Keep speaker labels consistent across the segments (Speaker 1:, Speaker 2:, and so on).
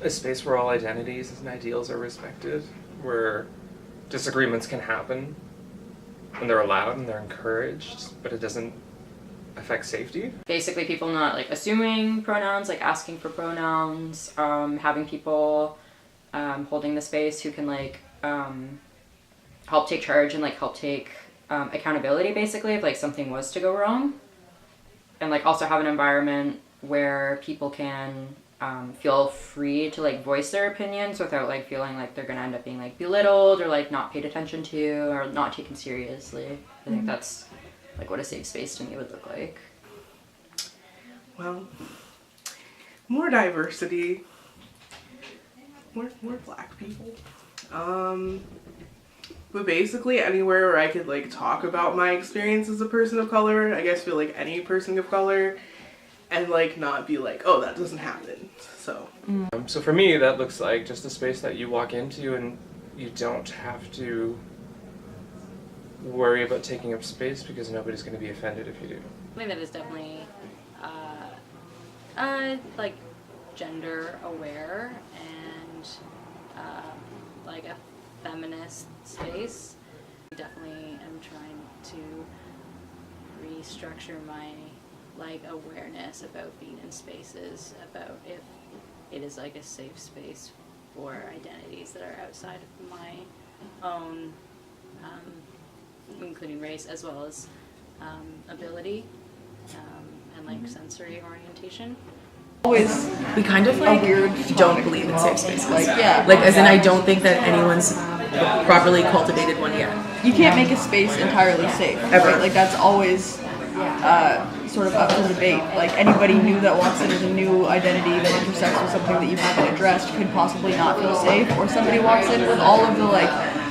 Speaker 1: A space where all identities and ideals are respected, where disagreements can happen, and they're allowed and they're encouraged, but it doesn't affect safety.
Speaker 2: Basically, people not like assuming pronouns, like asking for pronouns, having people holding the space who can like help take charge and like help take accountability, basically, if like something was to go wrong, and like also have an environment where people can feel free to like voice their opinions without like feeling like they're gonna end up being like belittled or like not paid attention to or not taken seriously. I think that's like what a safe space to me would look like.
Speaker 3: Well, more diversity, more Black people. But basically anywhere where I could like talk about my experience as a person of color, I guess feel like any person of color, and like not be like, oh, that doesn't happen.
Speaker 1: So for me, that looks like just a space that you walk into and you don't have to worry about taking up space because nobody's going to be offended if you do.
Speaker 4: I think that is definitely like gender aware and like a feminist space. I definitely am trying to restructure my like awareness about being in spaces, about if it is like a safe space for identities that are outside of my own, including race as well as ability and like sensory orientation.
Speaker 5: We kind of like don't believe in safe spaces.
Speaker 6: Like, yeah.
Speaker 5: Like as in I don't think that anyone's properly cultivated one yet.
Speaker 6: You can't make a space entirely safe.
Speaker 5: Ever.
Speaker 6: Right? Like that's always sort of up for debate. Like anybody new that walks in with a new identity that intersects with something that you haven't addressed could possibly not feel safe, or somebody walks in with all of the like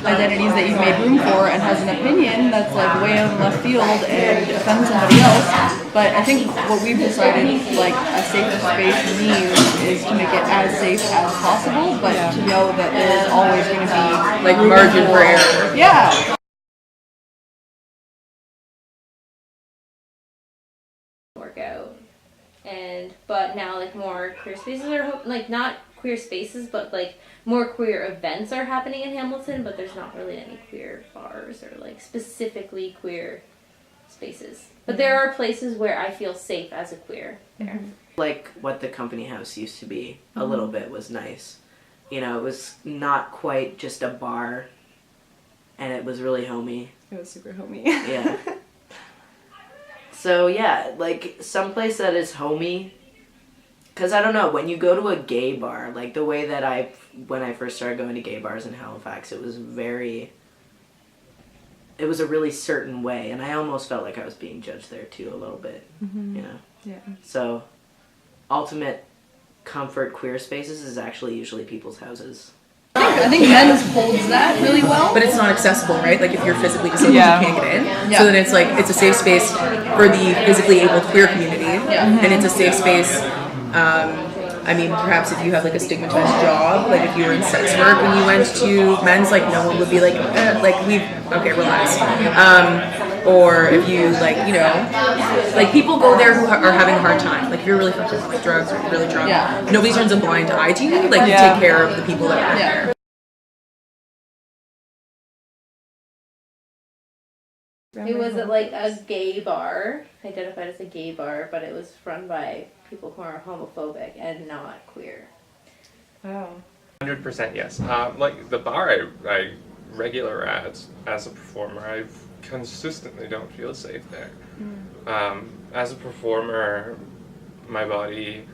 Speaker 6: identities that you've made room for and has an opinion that's like way out in left field and offends somebody else. But I think what we've decided like a safer space means is to make it as safe as possible, but to know that there is always going to be
Speaker 5: Like margin for error.
Speaker 6: Yeah.
Speaker 7: Workout, but now like more queer spaces are like not queer spaces, but like more queer events are happening in Hamilton, but there's not really any queer bars or like specifically queer spaces. But there are places where I feel safe as a queer there.
Speaker 8: Like what the company house used to be a little bit was nice. You know, it was not quite just a bar, and it was really homey.
Speaker 9: It was super homey.
Speaker 8: Yeah. So yeah, like someplace that is homey, because I don't know, when you go to a gay bar, like the way that when I first started going to gay bars in Halifax, it was a really certain way, and I almost felt like I was being judged there too a little bit, you know?
Speaker 9: Yeah.
Speaker 8: So, ultimate comfort queer spaces is actually usually people's houses.
Speaker 6: I think men's holds that really well.
Speaker 5: But it's not accessible, right? Like if you're physically disabled,
Speaker 6: Yeah.
Speaker 5: you can't get in.
Speaker 6: Yeah.
Speaker 5: So then it's like, it's a safe space for the physically able queer community. And it's a safe space, I mean, perhaps if you have like a stigmatized job, like if you were in sex work and you went to men's, like no one would be like, okay, relax. Or if you like, you know, like people go there who are having a hard time. Like if you're really fucked up with like drugs or really drunk, nobody turns a blind eye to you. Like you take care of the people that are there.
Speaker 7: It was like a gay bar, identified as a gay bar, but it was run by people who are homophobic and not queer.
Speaker 9: Wow.
Speaker 1: 100% yes. Like the bar I regular at as a performer, I consistently don't feel safe there. As a performer, my body,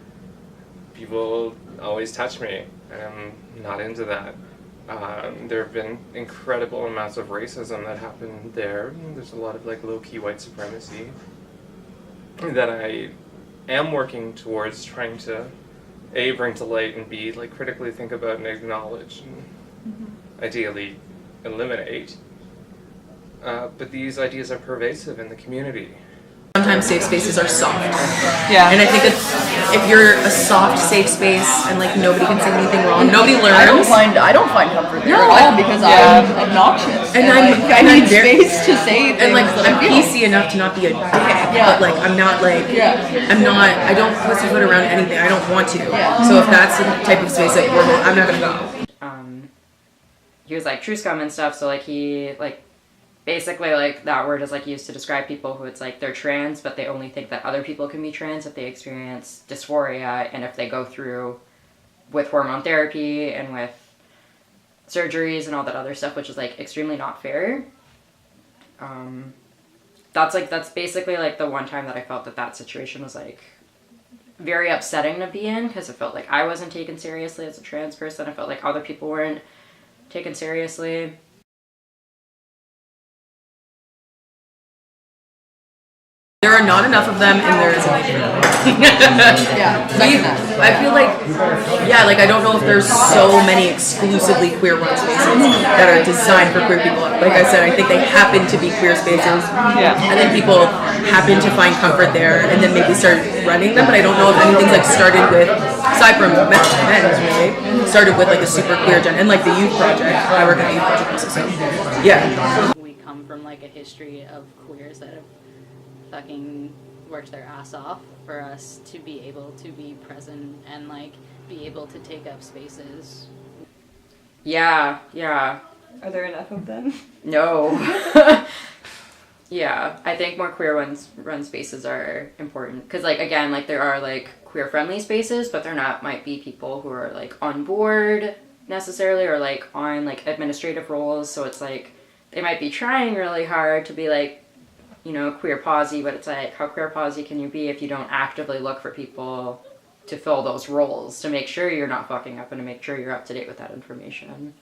Speaker 1: people always touch me, and I'm not into that. There have been incredible amounts of racism that happened there. There's a lot of like low-key white supremacy that I am working towards trying to A, bring to light, and B, like critically think about and acknowledge and ideally eliminate. But these ideas are pervasive in the community.
Speaker 5: Sometimes safe spaces are soft.
Speaker 6: Yeah.
Speaker 5: And I think that if you're a soft, safe space and like nobody can say anything wrong, nobody learns.
Speaker 6: I don't find comfort there at all because I'm obnoxious.
Speaker 5: And
Speaker 6: I
Speaker 5: I'm
Speaker 6: need
Speaker 5: very-
Speaker 6: space to say things.
Speaker 5: And like
Speaker 6: that I
Speaker 5: I'm
Speaker 6: feel.
Speaker 5: PC enough to not be a dick, but like I'm not like I don't pussyfoot around anything. I don't want to. So if that's the type of space that we're I'm not gonna go.
Speaker 2: He was like true scum and stuff, so like he like basically like that word is like used to describe people who it's like they're trans but they only think that other people can be trans if they experience dysphoria and if they go through with hormone therapy and with surgeries and all that other stuff, which is like extremely not fair. That's basically like the one time that I felt that situation was like very upsetting to be in, because it felt like I wasn't taken seriously as a trans person. I felt like other people weren't taken seriously.
Speaker 5: There are not enough of them, and there is enough of them. I feel like, like I don't know if there's so many exclusively queer run spaces that are designed for queer people. Like I said, I think they happen to be queer spaces, and then people happen to find comfort there, and then maybe start running them. But I don't know if anything's like started with, aside from men's really, started with like a super queer agenda, and like the youth project. I work at the youth project also, so yeah.
Speaker 4: We come from like a history of queers that have fucking worked their ass off for us to be able to be present and like be able to take up spaces.
Speaker 2: Yeah.
Speaker 9: Are there enough of them?
Speaker 2: No. Yeah, I think more queer run spaces are important, because like again, like there are like queer friendly spaces, but there might be people who are like on board necessarily or like on like administrative roles, so it's like they might be trying really hard to be like, you know, queer posy, but it's like, how queer posy can you be if you don't actively look for people to fill those roles, to make sure you're not fucking up and to make sure you're up to date with that information?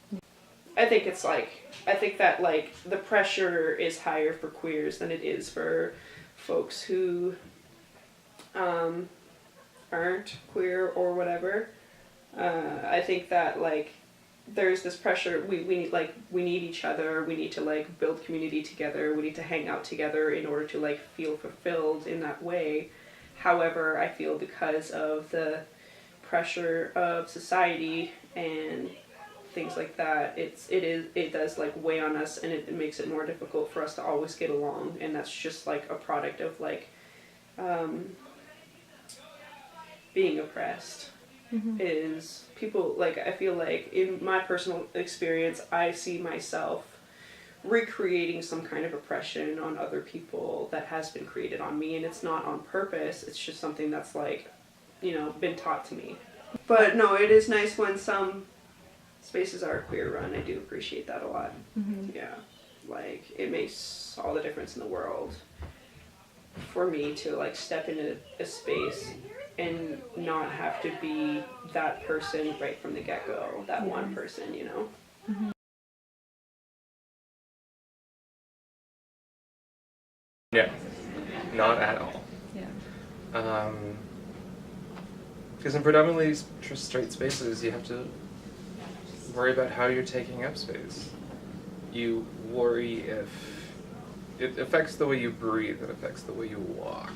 Speaker 3: I think it's like, I think that like the pressure is higher for queers than it is for folks who aren't queer or whatever. I think that like there's this pressure, we need each other, we need to like build community together, we need to hang out together in order to like feel fulfilled in that way. However, I feel because of the pressure of society and things like that, it does like weigh on us, and it makes it more difficult for us to always get along, and that's just like a product of like being oppressed. Is people like, I feel like in my personal experience I see myself recreating some kind of oppression on other people that has been created on me, and it's not on purpose, it's just something that's like, you know, been taught to me. But no, it is nice when some spaces are queer run. I do appreciate that a lot. Yeah, like it makes all the difference in the world for me to like step into a space and not have to be that person right from the get-go, that one person, you know?
Speaker 1: Yeah, not at all.
Speaker 9: Yeah.
Speaker 1: Because in predominantly straight spaces, you have to worry about how you're taking up space. You worry if it affects the way you breathe, it affects the way you walk,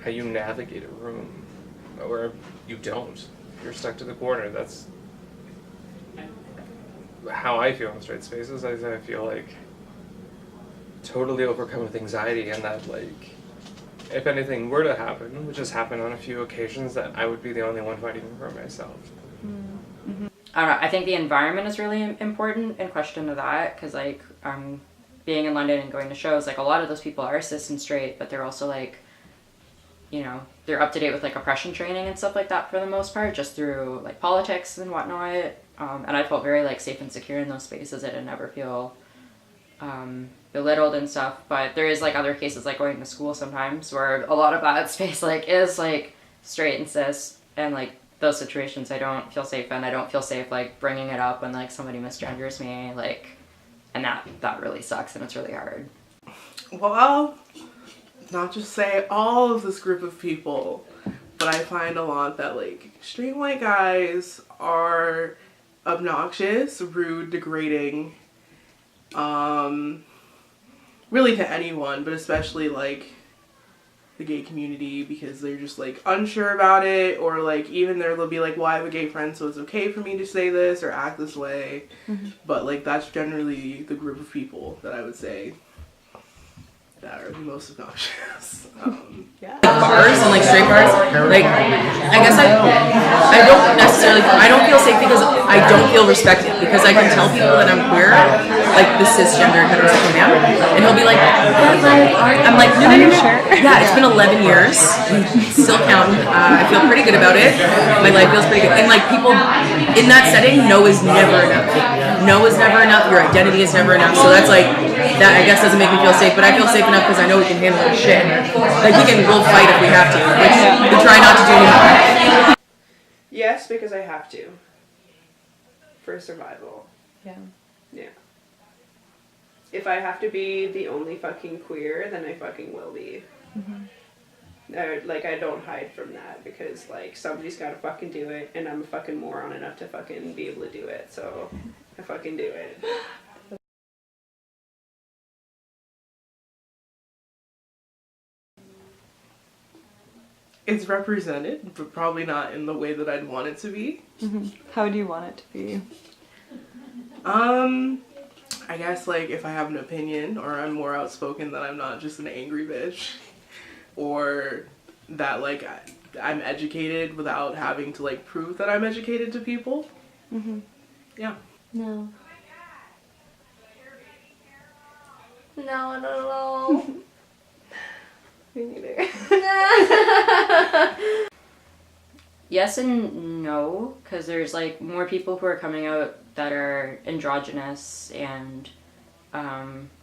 Speaker 1: how you navigate a room, or you don't. You're stuck to the corner. That's how I feel in straight spaces. I feel like totally overcome with anxiety, and that like, if anything were to happen, which has happened on a few occasions, that I would be the only one fighting for myself.
Speaker 2: I don't know, I think the environment is really important in question to that, because like being in London and going to shows, like a lot of those people are cis and straight, but they're also like, you know, they're up to date with like oppression training and stuff like that for the most part, just through like politics and whatnot. And I felt very like safe and secure in those spaces. I didn't ever feel belittled and stuff. But there is like other cases, like going to school sometimes, where a lot of that space like is like straight and cis, and like those situations I don't feel safe in. I don't feel safe like bringing it up when like somebody misgenders me, like, and that really sucks, and it's really hard.
Speaker 3: Well, not just say all of this group of people, but I find a lot that like straight white guys are obnoxious, rude, degrading, really to anyone, but especially like
Speaker 10: the gay community because they're just like unsure about it, or like even they'll be like, well, I have a gay friend, so it's okay for me to say this or act this way. But like that's generally the group of people that I would say that are the most obnoxious.
Speaker 5: Bars and like straight bars, like I guess I don't necessarily, I don't feel safe because I don't feel respected, because I can tell people that I'm queer, like the cisgender heterosexual man, and he'll be like, I'm like, are you sure? Yeah, it's been 11 years, still counting. I feel pretty good about it. My life feels pretty good, and like people in that setting, no is never enough. No is never enough. Your identity is never enough. So that's like that. I guess doesn't make me feel safe, but I feel safe enough because I know we can handle our shit. Like we'll fight if we have to, which we try not to do anymore.
Speaker 3: Yes, because I have to. For survival.
Speaker 9: Yeah.
Speaker 3: Yeah. If I have to be the only fucking queer, then I fucking will be. Like, I don't hide from that because, like, somebody's gotta fucking do it, and I'm a fucking moron enough to fucking be able to do it, so I fucking do it.
Speaker 10: It's represented, but probably not in the way that I'd want it to be.
Speaker 9: How do you want it to be?
Speaker 10: I guess like if I have an opinion or I'm more outspoken, that I'm not just an angry bitch, or that like I'm educated without having to like prove that I'm educated to people. Yeah.
Speaker 7: No. No, not at all.
Speaker 9: Me neither.
Speaker 2: Yes and no, because there's like more people who are coming out that are androgynous and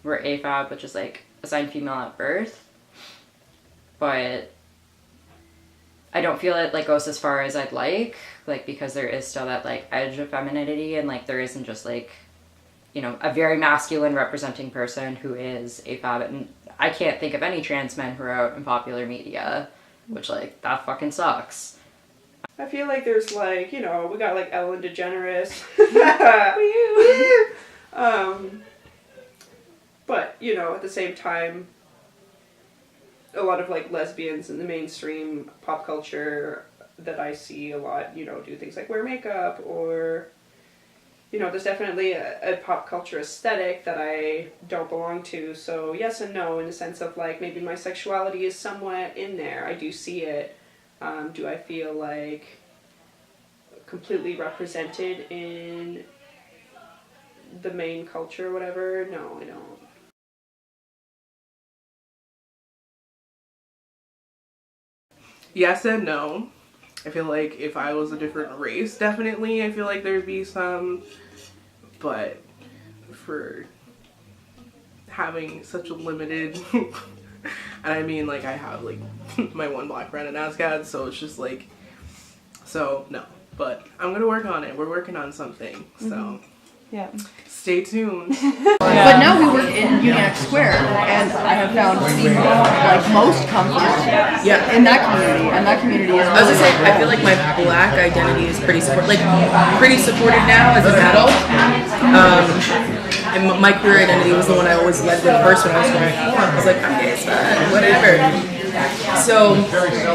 Speaker 2: we're AFAB, which is like assigned female at birth. But I don't feel it like goes as far as I'd like because there is still that like edge of femininity, and like there isn't just like, you know, a very masculine representing person who is AFAB, and I can't think of any trans men who are out in popular media, which like that fucking sucks.
Speaker 3: I feel like there's like, you know, we got like Ellen DeGeneres. But, you know, at the same time, a lot of like lesbians in the mainstream pop culture that I see a lot, you know, do things like wear makeup, or, you know, there's definitely a pop culture aesthetic that I don't belong to. So yes and no, in the sense of like maybe my sexuality is somewhat in there. I do see it. Do I feel like completely represented in the main culture or whatever? No, I don't.
Speaker 10: Yes and no. I feel like if I was a different race, definitely, I feel like there'd be some, but for having such a limited, and I mean, like, I have, like, my one black friend in ASCAD, so it's just, like, so, no, but I'm gonna work on it. We're working on something, so.
Speaker 9: Yeah.
Speaker 10: Stay tuned.
Speaker 6: But now we work in Uniac Square, and I have found like most comfort in that community, and that community is.
Speaker 5: I was gonna say, I feel like my black identity is pretty supported now as an adult. And my queer identity was the one I always led with first when I was growing up. I was like, I'm gay as fuck, whatever. So,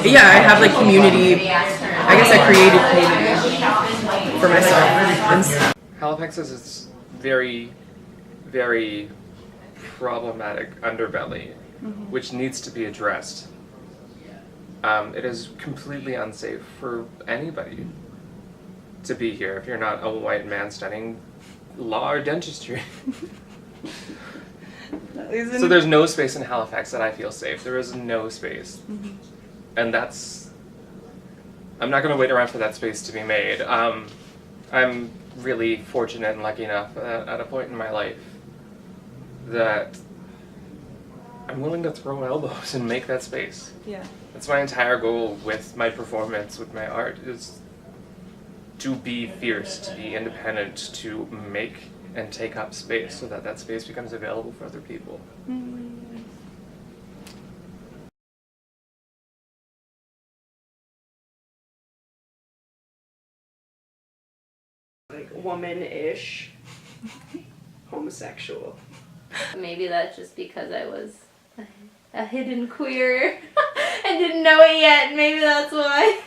Speaker 5: yeah, I have like community. I guess I created community for myself.
Speaker 1: Halifax has its very, very problematic underbelly, which needs to be addressed. It is completely unsafe for anybody to be here if you're not a white man studying law or dentistry. So there's no space in Halifax that I feel safe. There is no space. And that's... I'm not going to wait around for that space to be made. I'm really fortunate and lucky enough at a point in my life that I'm willing to throw elbows and make that space.
Speaker 9: Yeah.
Speaker 1: That's my entire goal with my performance, with my art, is to be fierce, to be independent, to make and take up space so that that space becomes available for other people.
Speaker 3: Like woman-ish homosexual.
Speaker 7: Maybe that's just because I was a hidden queer I didn't know it yet. Maybe that's why.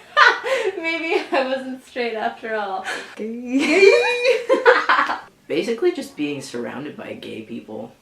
Speaker 7: Maybe I wasn't straight after all.
Speaker 8: Basically just being surrounded by gay people.